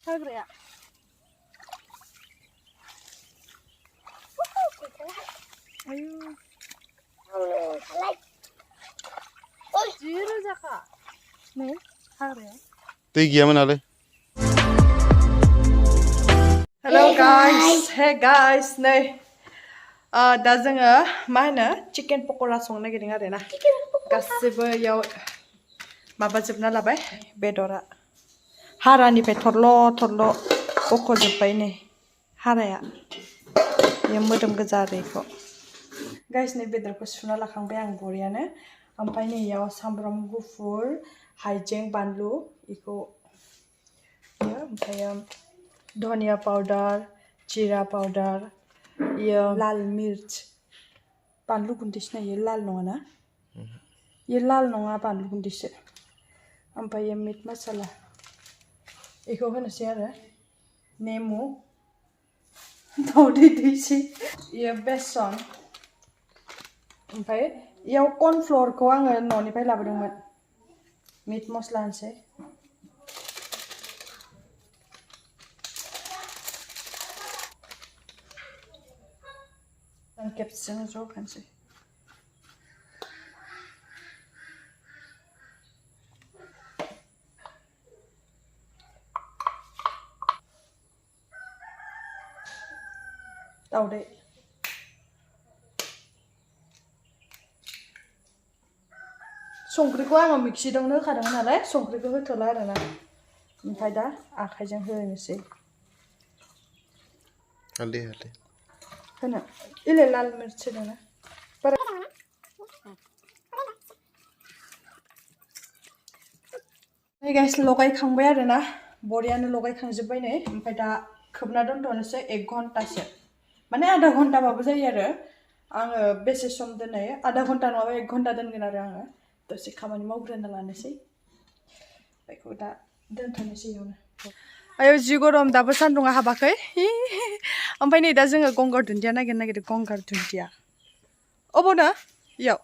hagra. Ayo. Jiru jaka. Nih, hagra. Tinggi ya mana le? Hello guys, hey guys, nih. दा जोङो मा होनो chicken पक'रा संनो नागिरदों आरो ना गासिबो याव माबाजोबना लाबाय बेदरा हारानिफ्राय थरल' बख'जोब्बाय नै हाराया बेयो मोदोम गोजा आरो बेखौ गाइस नै बेदरखौ सुना लाखांबाय आं बरियानो ओमफ्राय नै याव सामब्राम गुफुर हाइजें बानलु बेखौ ओमफ्राय धनिया पाउडार जिरा पाउडार ये लाल मिर्च बानलु गुन्दैसो ये लाल नङा ना ये लाल नङा बानलु गुन्दैसो ओमफ्राय मिट मसाला बेखौ होनोसै आरो नेमु दाउदै दैसै ये बेसन ओमफ्राय इयाव कर्नफ्लरखौ आङो न'निफ्राय लाबोदोंमोन मिट मस्ला होनसै खेबसेनो ज' होनसै दाउदै संख्रिखौ आङो मिक्सिदावनो होखादोंमोन नालाय संख्रिखौ होथ'ला आरोना ओमफ्राय दा आखाइजों होनोसै हालदै होनो इले लाल मिर्च होदोंना बारा नै गाइस लगायखांबाय आरोना बरियानो लगायखांजोब्बाय नै ओमफ्राय दा खोबना दोनथ'नोसै 1 घन्टासो माने आधा घन्टाबाबो जायो आरो आङो बेसे सम दोनो आधा घन्टा नङाबा 1 घन्टा दोनगोन आरो आङो दसे खामानि मावग्रोना लानोसै बेखौ दा दोनथ'नोसै इयावनो आयो जि गरम दाबो सान्दुङा हाबाखै ओमफ्राय नै दा जोङो गंगार दुन्दिया नागिरदों गंगार दुन्दिया अबावनो इयाव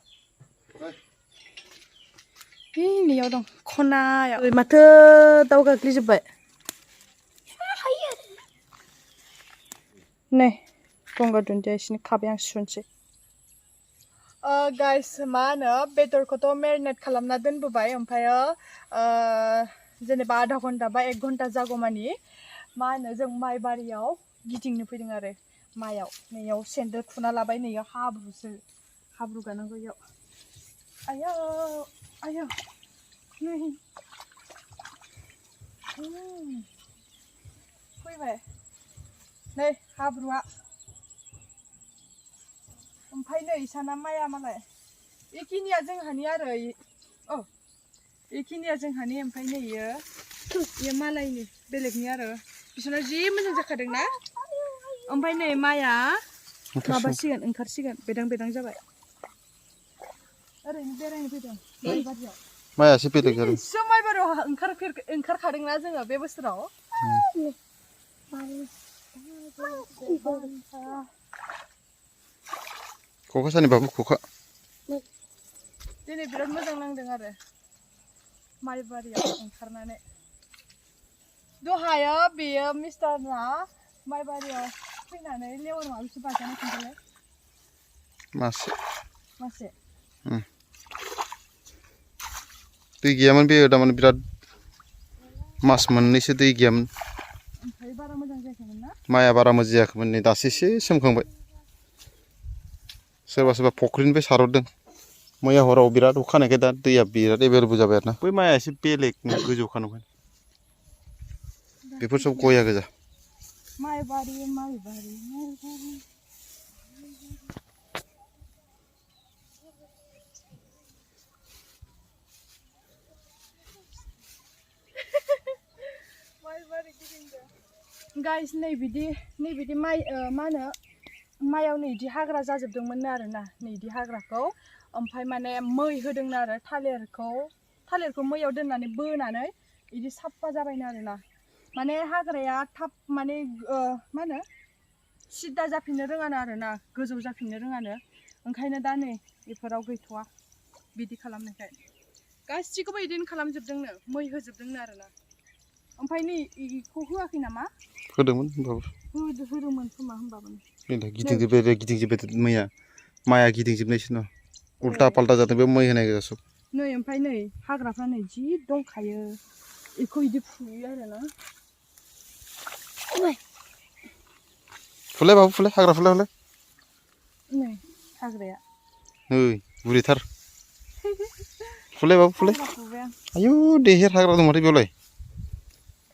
नैयाव दं खनायाव माथो दाउ गाग्लिजोब्बाय नै गंगार दुन्दिया एसे खाबाय आं सुनोसै गाइस मा होनो बेदरखौथ' मेरिनेट खालामना दोनबोबाय ओमफ्रायो जेनेबा आधा घन्टा बा 1 घन्टा जागौमानि मा होनो जों माइ बारियाव गिदिंनो फैदों आरो माइयाव नैयाव सेन्देल खुना लाबाय नैयाव हाब्रु गानांगौ इयाव आयो नै फैबाय नै हाब्रुआ ओमफ्राय नै इसाना माइया मालाय बेखिनिया जोंहानि आरो बेखिनिया जोंहानि ओमफ्राय नै इयो मालायनि बेलेगनि आरो बिसोरना जि मोजां जाखादोंना ओमफ्राय नै माइया माबासिगोन ओंखारसिगोन बेदां जाबाय ओरैनो बेरायनो फैदों माइ बारियाव माइयासो बेलेग जादों माइ बारियाव ओंखारखादोंना जोङो बे बोसोराव खखा सानि बाबु खखा दिनै बिराद मोजां नांदों आरो माइ बारियाव ओंखारनानै दहायो बेयो मिस्टारना माइ बारियाव फैनानै लेवार माबेसे बाजानाय खोन्थालाय मासे दै गैयामोन बे दामाने बिराद मास मोननैसो दै गैयामोन ओमफ्राय बारा मोजां जायाखैमोन ना माइया बारा मोजां जायाखैमोन नै दासो एसे सोमखांबाय सोरबा फुख्रिनिफ्राय सारहरदों मैया हराव बिराद अखा हानायखाय दा दैया बिराद एभेलेबल जाबाय आरोना बै माइया एसे बेलेग गोजौखानांगौ बेफोर सब गया गोजा माइ बारि गाइस नै बिदि माइ मा होनो माइयाव नै इदि हाग्रा जाजोबदोंमोन आरोना नै इदि हाग्राखौ ओमफ्राय माने मै होदोंनो आरो थालिरखौ मैयाव दोननानै बोनानै इदि साफा जाबायनो आरोना माने हाग्राया थाब माने मा होनो सिदा जाफिननो रोङानो आरोना गोजौ जाफिननो रोङानो ओंखायनो दा नै बेफोराव गैथ'वा बिदि खालामनायखाय गासिखौबो इदिनो खालामजोबदोंनो मै होजोबदोंनो आरोना ओमफ्राय नै इखौ होआखै नामा? होदोंमोन होमबाबो। होदोंमोन खोमा होमबाबो। नै गिदिंजोब्बाय मैया माइआ गिदिंजोबनायसो न उल्टा पाल्टा जादों बे मै होनाय गोजा सब। नै ओमफ्राय नै हाग्राफ्रा नै जि दंखायो इखौ इदि फुयो आरोना। फुलाय बाबु फुलाय हाग्रा फुलाय फुलाय। नै हाग्राया। नै बुरिथार। फुलाय बाबु फुलाय। आयु देहेर हाग्रा दं माथो बेयावलाय।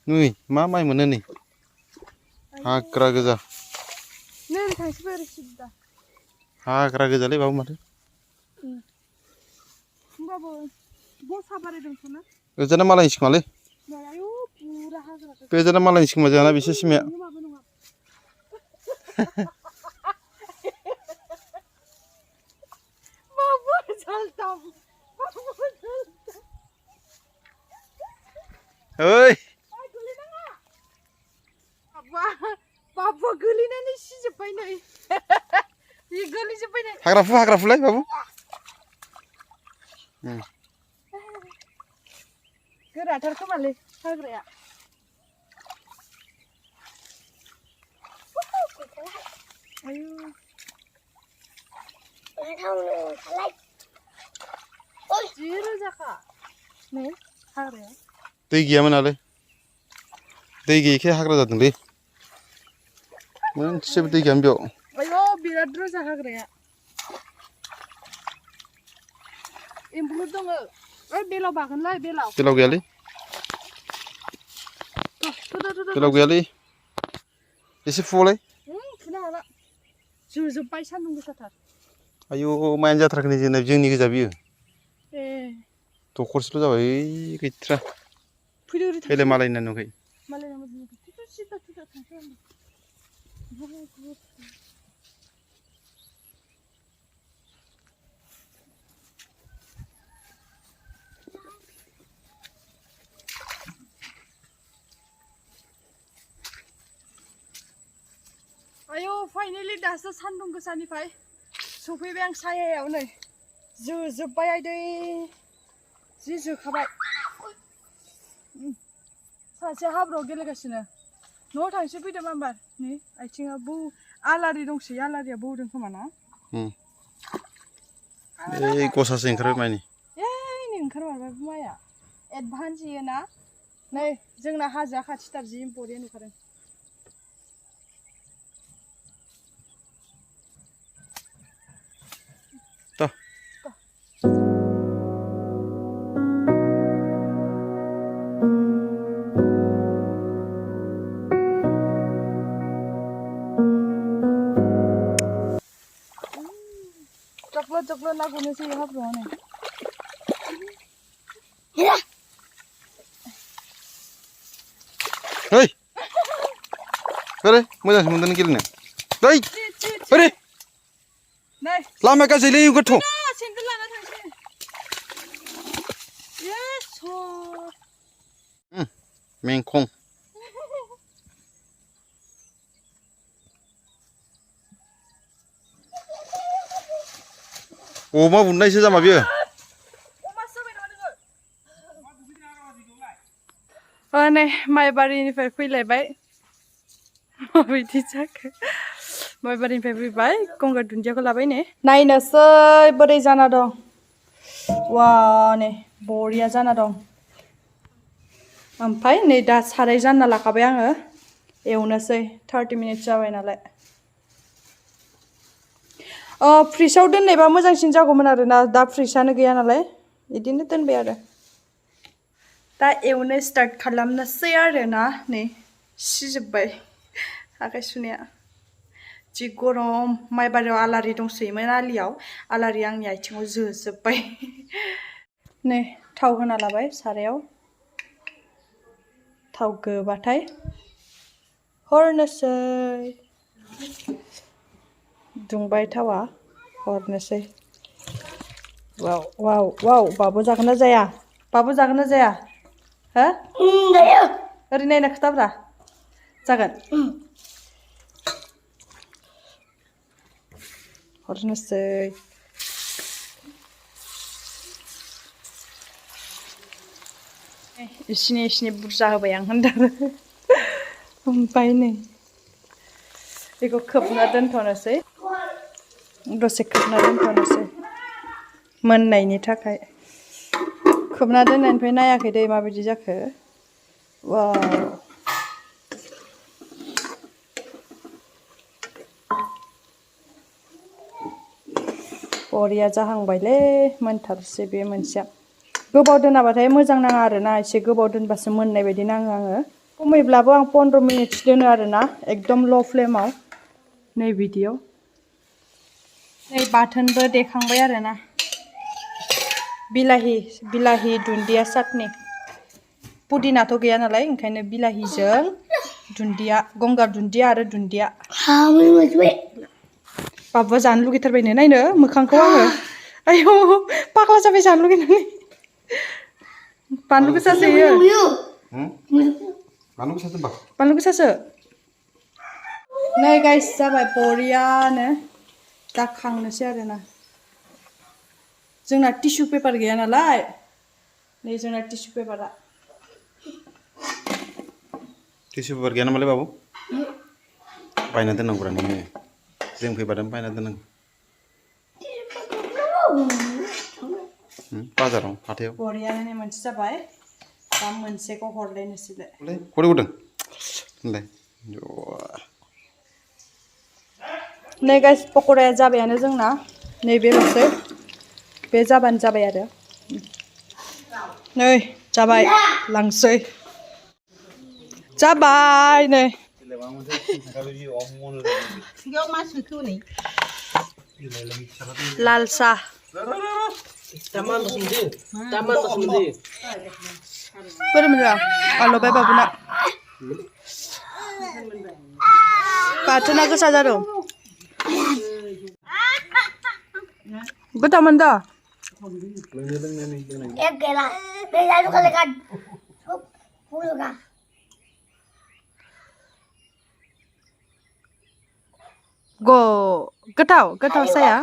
नै मा माइ मोनो नै हाग्रा गोजा। नै थांसैबो ओरै सिदा। हाग्रा गोजालै बाबु माथो। होमबाबो गसा बारायदोंसोना? ओजाना मालायनि खोमालै। आयु पुरा हाग्रा गोजा। बेजाना मालायनि खोमा जोंहाना बेसो सिमाया। ओइ बाबुआ गोलैनानै सिजोब्बाय नै। बे गोलैजोब्बाय नै। हाग्रा फुलाय बाबु। गोराथार खोमालै हाग्राया। आयु जि रोजाखा नै हाग्राया। दै गैयामोन नालाय दै गैयैखाय हाग्रा जादोंलै मोनसेबो दै गैयामोन बेयाव। आयौ बिराद रोजा हाग्राया। एम्बुबो दङ। ओइ बेलाव बागोनलै बेलाव। बेलाव गैयालै। बेलाव गैयालै एसे फुबावलाय। फुनो हाला जोजोब्बाय सान्दुं गोसाथार। आयु माइआनो जाथाराखै नै जोंनि गोजा बियो। ए दखरसेल' जाबाय ओइ गैथ्रा। फैदो ओरै बेलाय थांसै। मालायना नुवाखै। आयौ फाइनेलि दासो सान्दुं गोसानिफ्राय सफैबाय आं सायायाव नै जोजोब्बाय आइदै जि जोखाबाय। सासे हाब्रुआव गेलेगासिनो न'आव थांसै फैदो माबार नै आथिङा आलारि दंसै आलारिया बौदों खोमा ना? ओइ गसासो ओंखारबाय माइनि। नै ओंखारमारबाय माइआ एडभान्स इयो ना। नै जोंना हाजोआ खाथिथार जि बरिया नुखादों। जग्ल ना गुरनोसै हाब्रुआव नै। ओइ ओरै मोजांसो मोनदों गेलेनो। ओइ ओरै लामाया गाज्रिलै गोथौ। सेन्देल लाना थांसै। मेंखं। अमा बुनायसो जामा बियो। नै माइबारिनिफ्राय फैलायबाय। माबायदि जाखो माइबारिनिफ्राय फैबाय गंगार दुन्दियाखौ लाबाय नै नायनोसै बोरै जाना दं। वा नै बरिया जाना दं। ओमफ्राय नै दा साराय जानना लाखाबाय आङो एवनोसै 30 मिनिट जाबाय नालाय। फ्रिजआव दोननायबा मोजांसिन जागौमोन आरोना दा फ्रिजआनो गैया नालाय बिदिनो दोनबाय आरो। दा एवनो स्टार्ट खालामनोसै आरोना नै सिजोब्बाय आखाइ सुनाया जि गरम माइबारियाव आलारि दंसैयोमोन आलियाव आलारि आंनि आथिङाव जोजोब्बाय। नै थाव होना लाबाय सारायाव थाव गोबाथाय हरनोसै दुंबाय थावा हरनोसै। वाव वाव वाव बाबु जागोन ना जाया बाबु जागोन ना जाया हो जायो ओरै नायना खोथाब्रा जागोन। हरनोसै इसिनि बुरजा होबाय आं होनदों ओमफ्राय नै बेखौ खोबना दोनथ'नोसै दसे खोबना दोनथ'नोसै मोननायनि थाखाय खोबना दोननायनिफ्राय नायाखै दै माबायदि जाखो वाव बरिया जाहांबायलै मोनथारसै बे मोनसेया गोबाव दोनाबाथाय मोजां नाङा आरोना एसे गोबाव दोनबासो मोननाय बायदि नाङो आङो खमैब्लाबो आं 15 मिनिटसो दोनो आरोना एकदम ल' फ्लेमाव नै बिदियाव नै बाथोनबो देखांबाय आरोना बिलाहि दुन्दिया चाटनि पुदिनाथ' गैया नालाय ओंखायनो बिलाहिजों दुन्दिया गंगार दुन्दिया आरो दुन्दिया बाबुआ जानो लुगैथारबायनो नायनो मोखांखौ आङो आयौ फाग्ला जाबाय जानो लुगैनानै बानलु गोसासो होयो बानलु गोसासो नै गाइस जाबाय बरियानो दा खांनोसै आरोना जोंना टिसु पेपार गैया नालाय नै जोंना टिसु पेपारा टिसु पेपार गैया नामालै बाबु बायना दोननांगौरा नोङो जों फैबादों बायना दोननांगौ बाजाराव हाथायाव बरियानो नै मोनसे जाबाय दा मोनसेखौ हरलायनोसैलाय खरै गदों होनलाय नै गाइस पक'राया जाबायानो जोंना नैबे मोनसे बे जाबानो जाबाय आरो नै जाबाय लांसै जाबाय नै लाल साह बोरै मोनदों आलौबाय बाबुना बाथोना गोसा जादों गोथाव मोनदों गोथाव साया